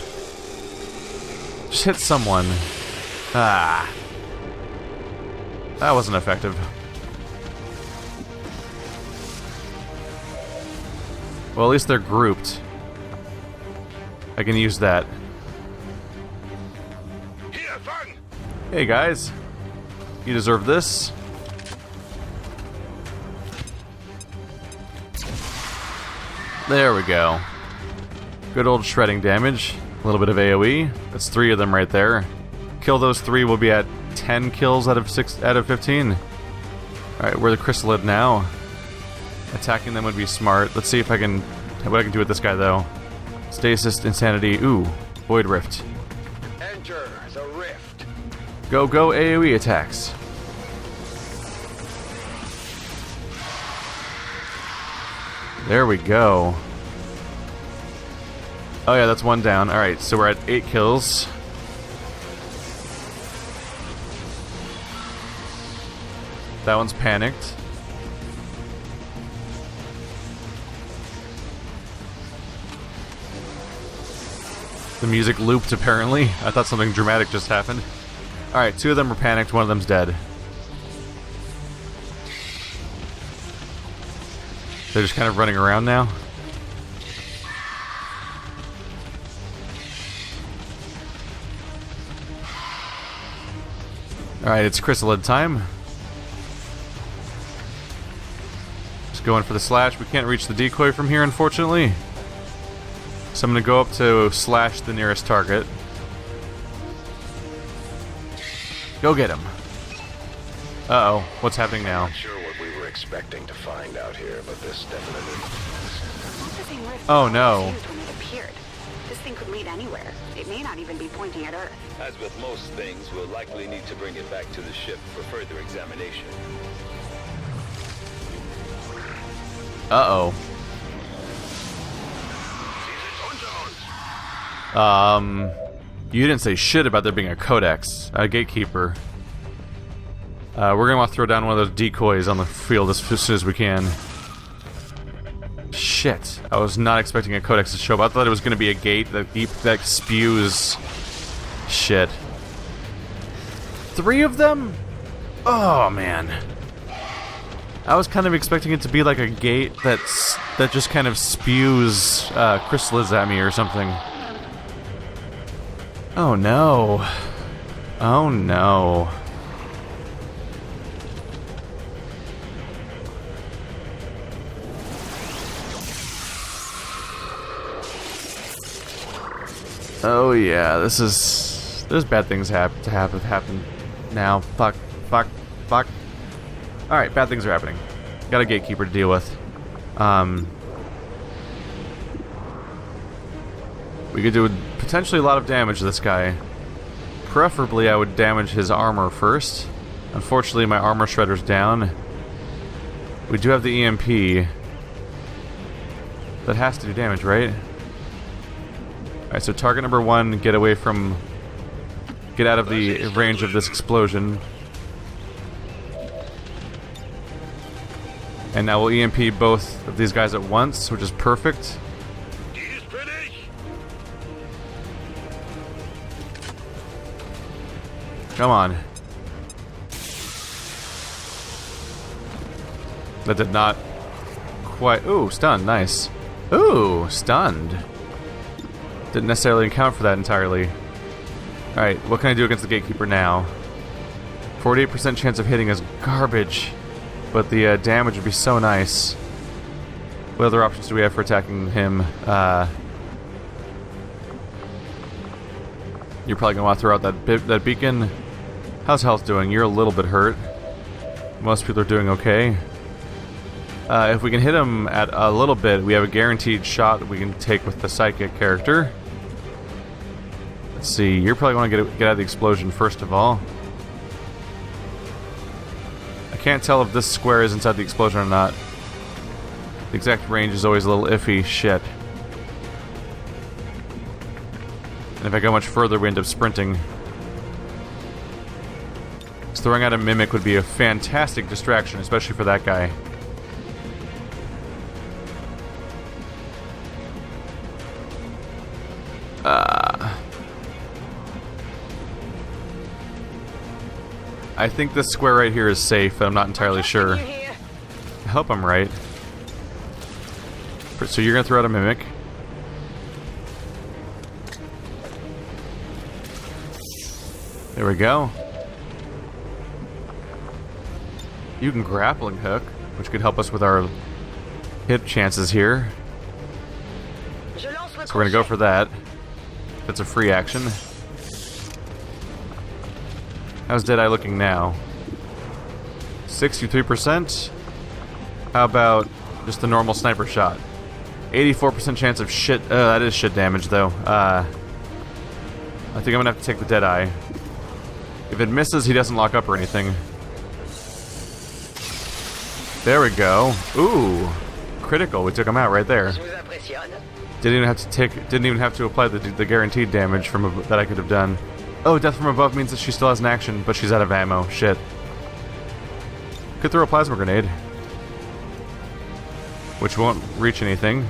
Just hit someone. Ah. That wasn't effective. Well, at least they're grouped. I can use that. Here, fang. Hey guys. You deserve this. There we go. Good old shredding damage. A little bit of AoE. That's 3 of them right there. Kill those 3, we'll be at 10 kills out of 15. Alright, we're the Chrysalid now. Attacking them would be smart. Let's see if I can... what I can do with this guy, though. Stasis, Insanity. Ooh, Void Rift. Enter the rift. Go, go, AoE attacks. There we go. Oh yeah, that's 1 down. Alright, so we're at 8 kills. That one's panicked. The music looped, apparently. I thought something dramatic just happened. Alright, 2 of them are panicked, 1 of them's dead. They're just kind of running around now. Alright, it's Chrysalid time. Just going for the slash. We can't reach the decoy from here, unfortunately. So I'm going to go up to slash the nearest target. Go get him. Uh-oh, what's happening now? Not sure what we were expecting to find out here, but this definitely... Oh no. When it appeared. This thing could lead anywhere. It may not even be pointing at Earth. As with most things, we'll likely need to bring it back to the ship for further examination. Uh-oh. You didn't say shit about there being a Codex, a gatekeeper. We're gonna want to throw down one of those decoys on the field as soon as we can. Shit, I was not expecting a Codex to show up. I thought it was gonna be a gate that spews shit. 3 of them? Oh man. I was kind of expecting it to be like a gate that just kind of spews chrysalids at me or something. Oh no. Oh no. Oh yeah, this is... there's bad things happen now. Fuck. Alright, bad things are happening. Got a gatekeeper to deal with. We could do potentially a lot of damage to this guy. Preferably I would damage his armor first. Unfortunately my armor shredder's down. We do have the EMP. That has to do damage, right? Alright, so target number 1, get away from... get out of the range of this explosion. And now we'll EMP both of these guys at once, which is perfect. He's finished. Come on. That did not quite... ooh, stun, nice. Ooh, stunned. Didn't necessarily account for that entirely. Alright, what can I do against the Gatekeeper now? 48% chance of hitting is garbage, but the damage would be so nice. What other options do we have for attacking him? You're probably going to want to throw out that beacon. How's health doing? You're a little bit hurt. Most people are doing okay. If we can hit him at a little bit, we have a guaranteed shot that we can take with the psychic character. Let's see, you're probably going to get out of the explosion first of all. I can't tell if this square is inside the explosion or not. The exact range is always a little iffy. Shit. And if I go much further, we end up sprinting. So throwing out a mimic would be a fantastic distraction, especially for that guy. I think this square right here is safe, but I'm not entirely sure. I hope I'm right. So you're gonna throw out a mimic. There we go. You can grappling hook, which could help us with our hit chances here. So we're gonna go for that. That's a free action. How's Deadeye looking now? 63%? How about just the normal sniper shot? 84% chance of shit. That is shit damage, though. I think I'm gonna have to take the Deadeye. If it misses, he doesn't lock up or anything. There we go. Ooh, critical. We took him out right there. Didn't even have to apply the guaranteed damage from that I could have done. Oh, death from above means that she still has an action, but she's out of ammo. Shit. Could throw a plasma grenade, which won't reach anything.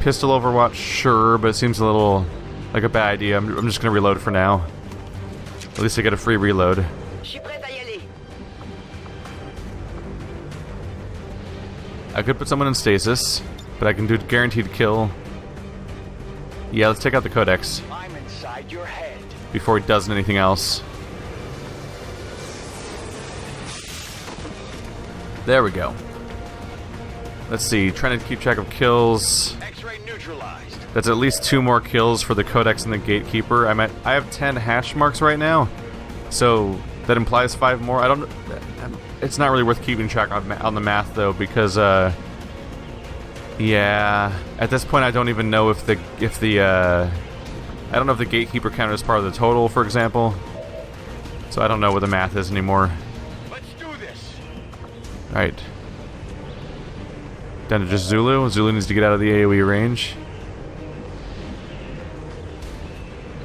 Pistol overwatch, sure, but it seems a little like a bad idea. I'm just gonna reload for now. At least I get a free reload. I could put someone in stasis, but I can do guaranteed kill. Yeah, let's take out the Codex I'm inside your head. before he does anything else. There we go. Let's see, trying to keep track of kills. X-ray neutralized. That's at least 2 more kills for the Codex and the Gatekeeper. I have 10 hash marks right now, so that implies 5 more. It's not really worth keeping track on the math though, because yeah, at this point I don't even know if the I don't know if the Gatekeeper counted as part of the total, for example. So I don't know what the math is anymore. Let's do this. All right. Down to just Zulu. Zulu needs to get out of the AoE range.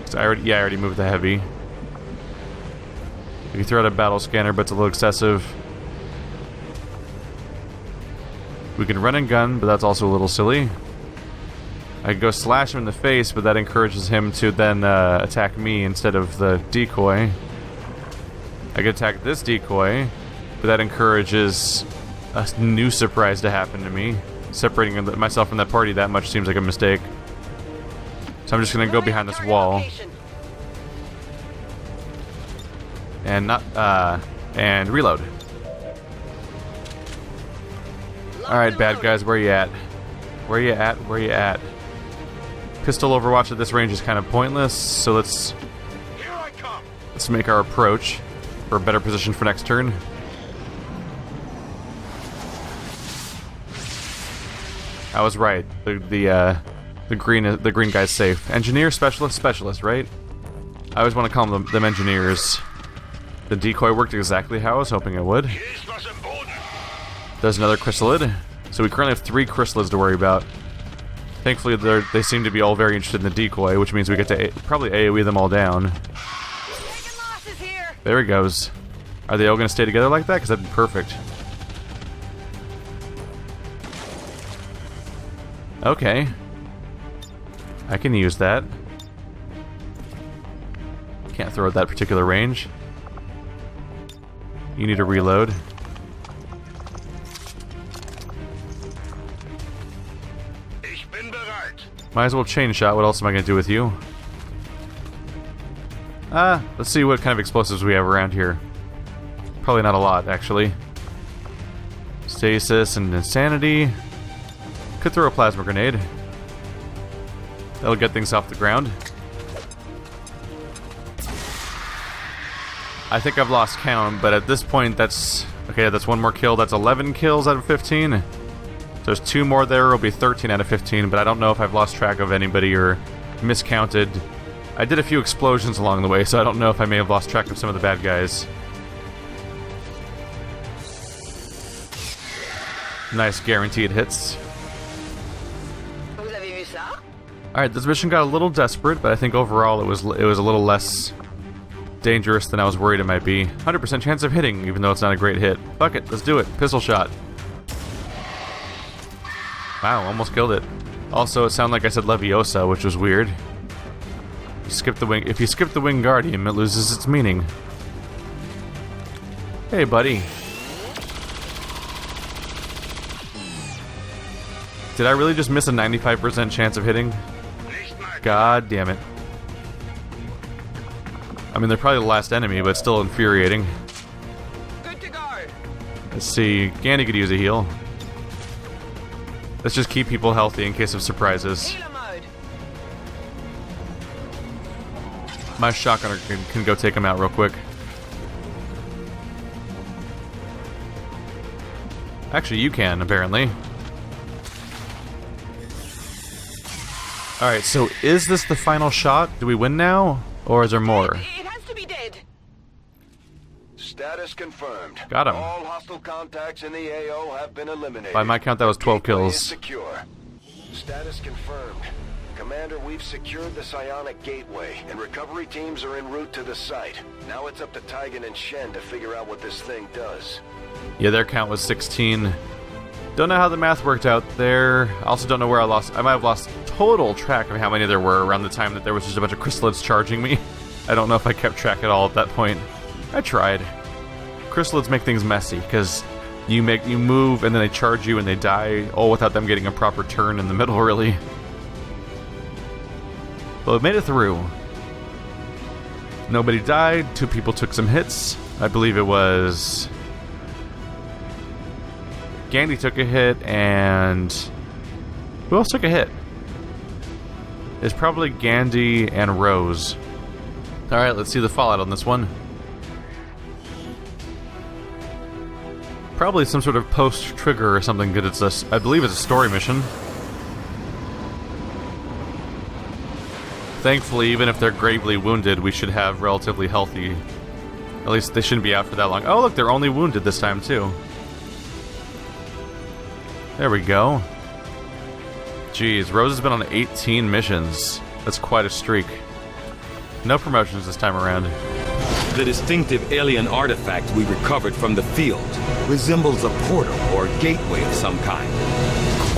So I already moved the heavy. You can throw out a battle scanner, but it's a little excessive. We can run and gun, but that's also a little silly. I could go slash him in the face, but that encourages him to then attack me instead of the decoy. I could attack this decoy, but that encourages a new surprise to happen to me. Separating myself from that party that much seems like a mistake. So I'm just gonna go behind this wall. And and reload. Alright, bad guys, where you at? Where you at? Where you at? Pistol overwatch at this range is kind of pointless, so let's make our approach for a better position for next turn. I was right. The green guy's safe. Engineer, specialist, right? I always want to call them engineers. The decoy worked exactly how I was hoping it would. There's another chrysalid. So we currently have 3 chrysalids to worry about. Thankfully, they seem to be all very interested in the decoy, which means we get to probably AoE them all down. There he goes. Are they all going to stay together like that? Because that'd be perfect. Okay. I can use that. Can't throw at that particular range. You need to reload. Might as well chain shot. What else am I going to do with you? Let's see what kind of explosives we have around here. Probably not a lot, actually. Stasis and insanity. Could throw a plasma grenade. That'll get things off the ground. I think I've lost count, but at this point that's... Okay, that's one more kill. That's 11 kills out of 15. So there's 2 more there. It'll be 13 out of 15, but I don't know if I've lost track of anybody or miscounted. I did a few explosions along the way, so I don't know if I may have lost track of some of the bad guys. Nice guaranteed hits. Vous avez vu ça? Alright, this mission got a little desperate, but I think overall it was a little less dangerous than I was worried it might be. 100% chance of hitting, even though it's not a great hit. Fuck it, let's do it. Pistol shot. Wow, almost killed it. Also, it sounded like I said Leviosa, which was weird. If you skip the wing guardian, it loses its meaning. Hey, buddy. Did I really just miss a 95% chance of hitting? God damn it. I mean, they're probably the last enemy, but still infuriating. Good to go. Let's see. Gandhi could use a heal. Let's just keep people healthy in case of surprises. Healer mode. My shotgunner can go take him out real quick. Actually, you can, apparently. Alright, so is this the final shot? Do we win now? Or is there more? It has to be dead. Status confirmed. Got him. All hostile contacts in the AO have been eliminated. By my count, that was 12 Gateway is kills. secure. Status confirmed. Commander, we've secured the psionic gateway, and recovery teams are en route to the site. Now it's up to Tygan and Shen to figure out what this thing does. Yeah, their count was 16. Don't know how the math worked out there. I also don't know where I lost. I might have lost total track of how many there were around the time that there was just a bunch of chrysalids charging me. I don't know if I kept track at all at that point. I tried. Chrysalids make things messy because you move and then they charge you and they die, all without them getting a proper turn in the middle, really. But we made it through. Nobody died. 2 people took some hits. I believe it was Gandhi took a hit, and who else took a hit? It's probably Gandhi and Rose. Alright, let's see the fallout on this one. Probably some sort of post-trigger or something, because I believe it's a story mission. Thankfully, even if they're gravely wounded, we should have relatively healthy. At least they shouldn't be out for that long. Oh, look, they're only wounded this time, too. There we go. Jeez, Rose has been on 18 missions. That's quite a streak. No promotions this time around. The distinctive alien artifact we recovered from the field resembles a portal or gateway of some kind.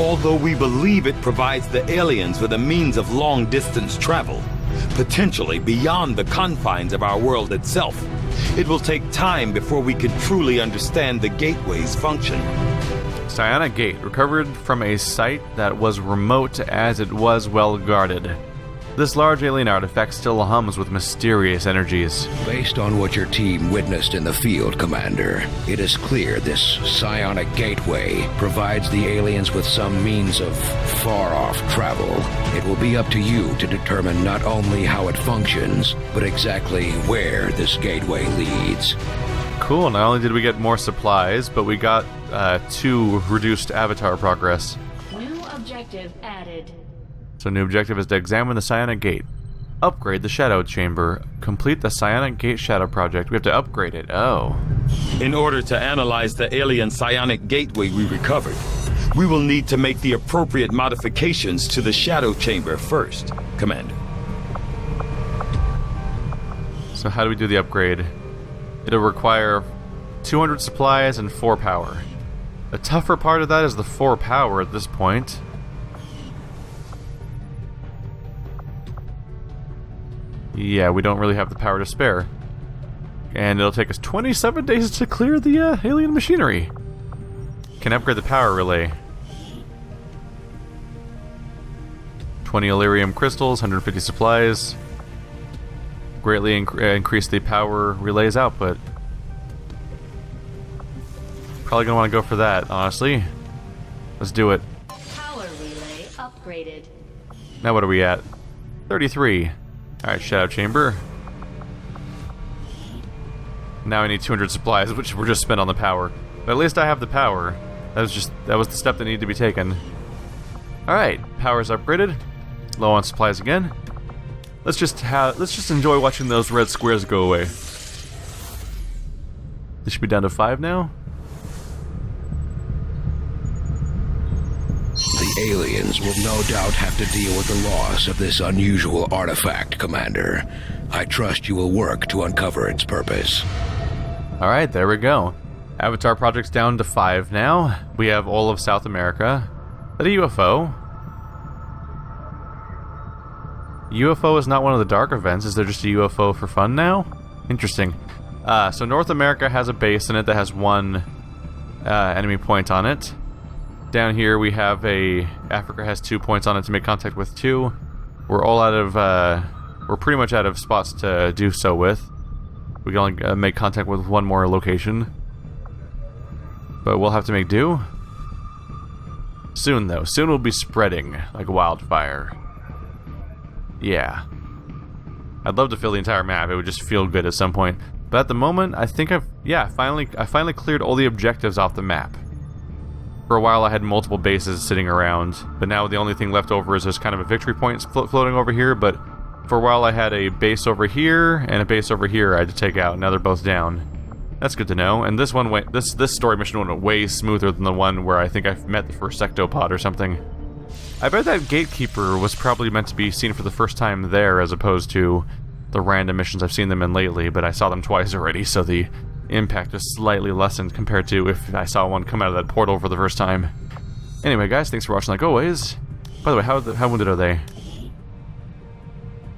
Although we believe it provides the aliens with a means of long-distance travel, potentially beyond the confines of our world itself, it will take time before we can truly understand the gateway's function. Psionic Gate, recovered from a site that was remote as it was well guarded. This large alien artifact still hums with mysterious energies. Based on what your team witnessed in the field, Commander, it is clear this psionic gateway provides the aliens with some means of far-off travel. It will be up to you to determine not only how it functions, but exactly where this gateway leads. Cool, not only did we get more supplies, but we got 2 reduced avatar progress. New objective added. So new objective is to examine the Psionic Gate. Upgrade the Shadow Chamber. Complete the Psionic Gate Shadow Project. We have to upgrade it. Oh. In order to analyze the alien psionic gateway we recovered, we will need to make the appropriate modifications to the Shadow Chamber first, Commander. So how do we do the upgrade? It'll require 200 supplies and 4 power. The tougher part of that is the 4 power at this point. Yeah, we don't really have the power to spare. And it'll take us 27 days to clear the alien machinery. Can upgrade the power relay. 20 Illyrium crystals, 150 supplies. Greatly increase the power relays output. Probably gonna want to go for that, honestly. Let's do it. Power relay upgraded. Now what are we at? 33. Alright, Shadow Chamber. Now I need 200 supplies, which were just spent on the power. But at least I have the power. That was the step that needed to be taken. Alright, power's upgraded. Low on supplies again. Let's just enjoy watching those red squares go away. This should be down to 5 now. The aliens will no doubt have to deal with the loss of this unusual artifact, Commander. I trust you will work to uncover its purpose. Alright, there we go. Avatar project's down to 5 now. We have all of South America. Is that a UFO? UFO is not one of the dark events. Is there just a UFO for fun now? Interesting. So North America has a base in it that has 1 enemy point on it. Down here we have Africa has 2 points on it to make contact with 2. We're all out of, we're pretty much out of spots to do so with. We can only make contact with 1 more location. But we'll have to make do. Soon though. Soon we'll be spreading like wildfire. Yeah. I'd love to fill the entire map. It would just feel good at some point. But at the moment, I think I finally cleared all the objectives off the map. For a while I had multiple bases sitting around, but now the only thing left over is there's kind of a victory point floating over here, but for a while I had a base over here and a base over here I had to take out. Now they're both down. That's good to know. And this one went, this story mission went way smoother than the one where I think I met the first sectopod or something. I bet that gatekeeper was probably meant to be seen for the first time there as opposed to the random missions I've seen them in lately, but I saw them twice already, so the impact is slightly lessened compared to if I saw one come out of that portal for the first time. Anyway, guys, thanks for watching like always. By the way, how wounded are they?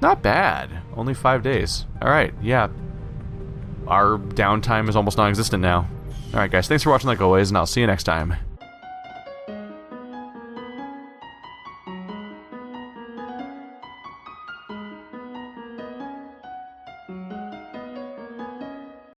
Not bad. Only 5 days. Alright, yeah. Our downtime is almost non-existent now. Alright, guys, thanks for watching like always, and I'll see you next time.